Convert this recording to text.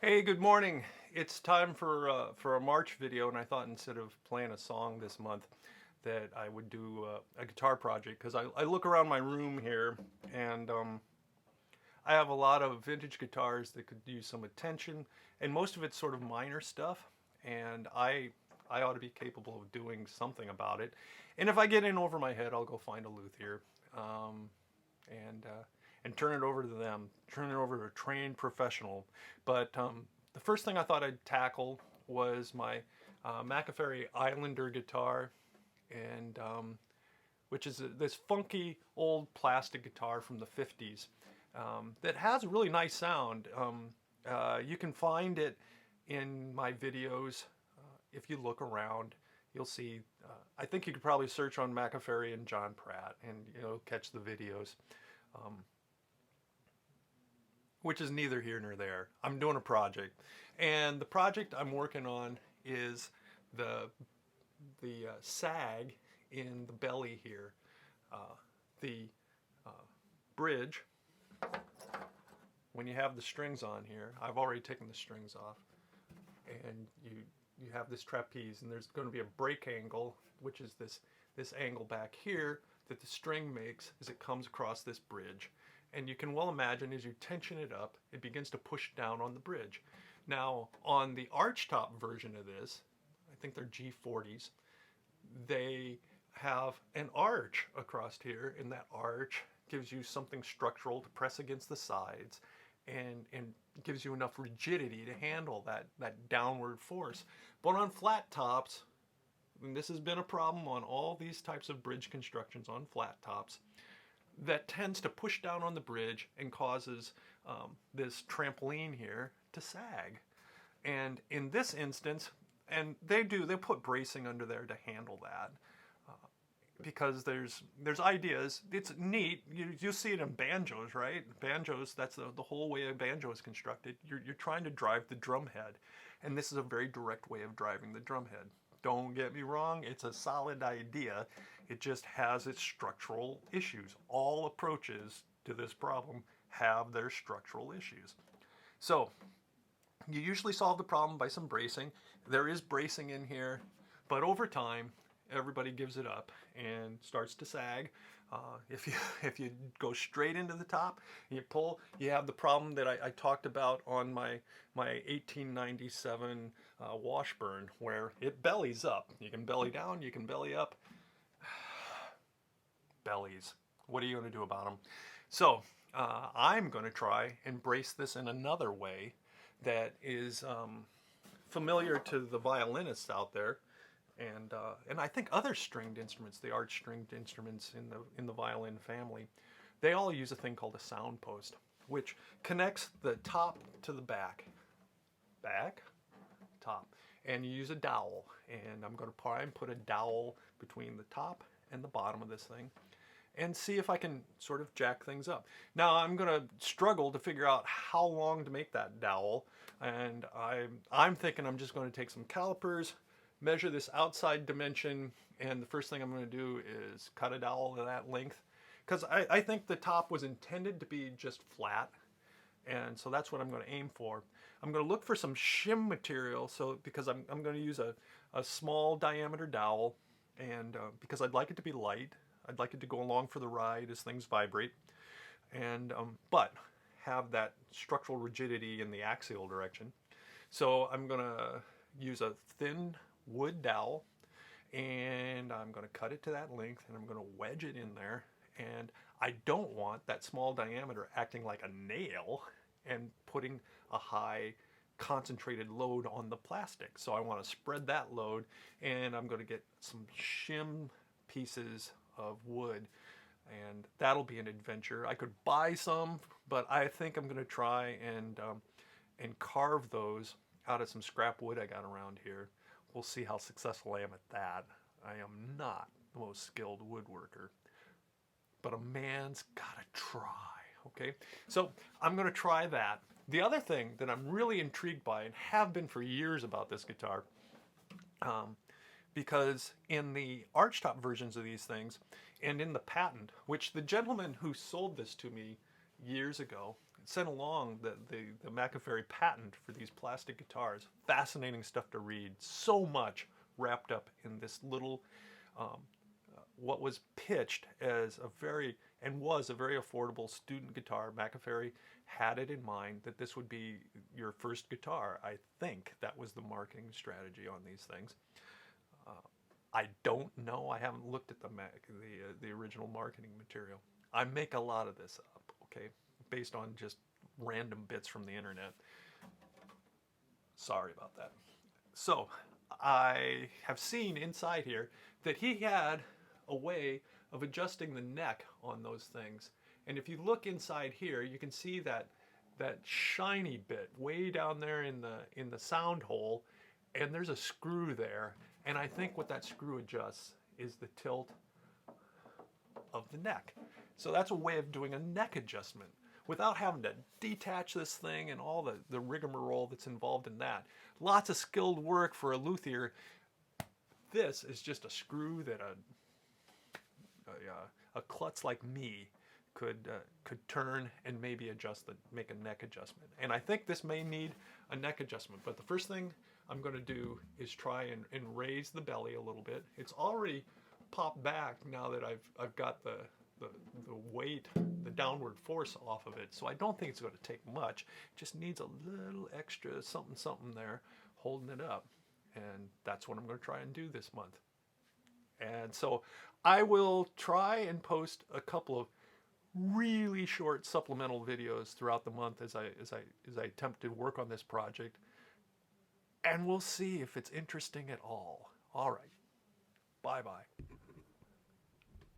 Hey, good morning. It's time for a March video, and I thought instead of playing a song this month, that I would do a guitar project because I look around my room here, and I have a lot of vintage guitars that could use some attention, and most of it's sort of minor stuff, and I ought to be capable of doing something about it. And if I get in over my head, I'll go find a luthier. Um, and turn it over to them, turn it over to a trained professional. But the first thing I thought I'd tackle was my Maccaferri Islander guitar, and which is this funky old plastic guitar from the 50s that has a really nice sound. You can find it in my videos. If you look around, you'll see. I think you could probably search on Maccaferri and John Pratt, and you'll catch the videos. Um, which is neither here nor there. I'm doing a project, and the project I'm working on is the sag in the belly here, the bridge. When you have the strings on here, I've already taken the strings off, and you have this trapeze, and there's going to be a break angle, which is this angle back here that the string makes as it comes across this bridge. And you can well imagine as you tension it up, it begins to push down on the bridge. Now, on the archtop version of this, I think they're G40s, they have an arch across here, and that arch gives you something structural to press against the sides, and gives you enough rigidity to handle that downward force. But on flat tops, and this has been a problem on all these types of bridge constructions on flat tops, that tends to push down on the bridge and causes this trampoline here to sag. And in this instance, and they put bracing under there to handle that, because there's ideas. It's neat. You see it in banjos, right? Banjos, that's the whole way a banjo is constructed. You're trying to drive the drum head, and this is a very direct way of driving the drum head. Don't get me wrong, it's a solid idea. It just has its structural issues. All approaches to this problem have their structural issues. So you usually solve the problem by some bracing. There is bracing in here, but over time, everybody gives it up and starts to sag. If you go straight into the top and you pull, you have the problem that I talked about on my 1897 Washburn, where it bellies up. You can belly down, you can belly up. Bellies. What are you going to do about them? So I'm going to try and brace this in another way that is familiar to the violinists out there, and I think other stringed instruments, the arch stringed instruments in the violin family, they all use a thing called a sound post, which connects the top to the back, top, and you use a dowel. And I'm going to try and put a dowel between the top and the bottom of this thing, and see if I can sort of jack things up. Now I'm going to struggle to figure out how long to make that dowel, and I'm thinking I'm just going to take some calipers, measure this outside dimension, and the first thing I'm going to do is cut a dowel of that length, because I think the top was intended to be just flat, and so that's what I'm going to aim for. I'm going to look for some shim material, so because I'm going to use a small diameter dowel, and because I'd like it to be light. I'd like it to go along for the ride as things vibrate, and but have that structural rigidity in the axial direction. So I'm going to use a thin wood dowel, and I'm going to cut it to that length, and I'm going to wedge it in there. And I don't want that small diameter acting like a nail and putting a high concentrated load on the plastic. So I want to spread that load, and I'm going to get some shim pieces of wood, and that'll be an adventure. I could buy some, but I think I'm going to try and carve those out of some scrap wood I got around here. We'll see how successful I am at that. I am not the most skilled woodworker, but a man's got to try. Okay, so I'm going to try that. The other thing that I'm really intrigued by, and have been for years about this guitar, because in the archtop versions of these things, and in the patent, which the gentleman who sold this to me years ago, sent along the Maccaferri patent for these plastic guitars. Fascinating stuff to read. So much wrapped up in this little, what was pitched as a very, and was a very affordable student guitar. Maccaferri had it in mind that this would be your first guitar. I think that was the marketing strategy on these things. I don't know. I haven't looked at the original marketing material. I make a lot of this up, okay, based on just random bits from the internet. Sorry about that. So I have seen inside here that he had a way of adjusting the neck on those things. And if you look inside here, you can see that shiny bit way down there in the sound hole, and there's a screw there. And I think what that screw adjusts is the tilt of the neck. So that's a way of doing a neck adjustment without having to detach this thing and all the rigmarole that's involved in that. Lots of skilled work for a luthier. This is just a screw that a klutz like me could turn and maybe make a neck adjustment. And I think this may need a neck adjustment, but the first thing I'm going to do is try and raise the belly a little bit. It's already popped back now that I've got the weight, the downward force off of it. So I don't think it's going to take much. It just needs a little extra something there holding it up. And that's what I'm going to try and do this month. And so I will try and post a couple of really short supplemental videos throughout the month as I attempt to work on this project. And we'll see if it's interesting at all. All right. Bye-bye.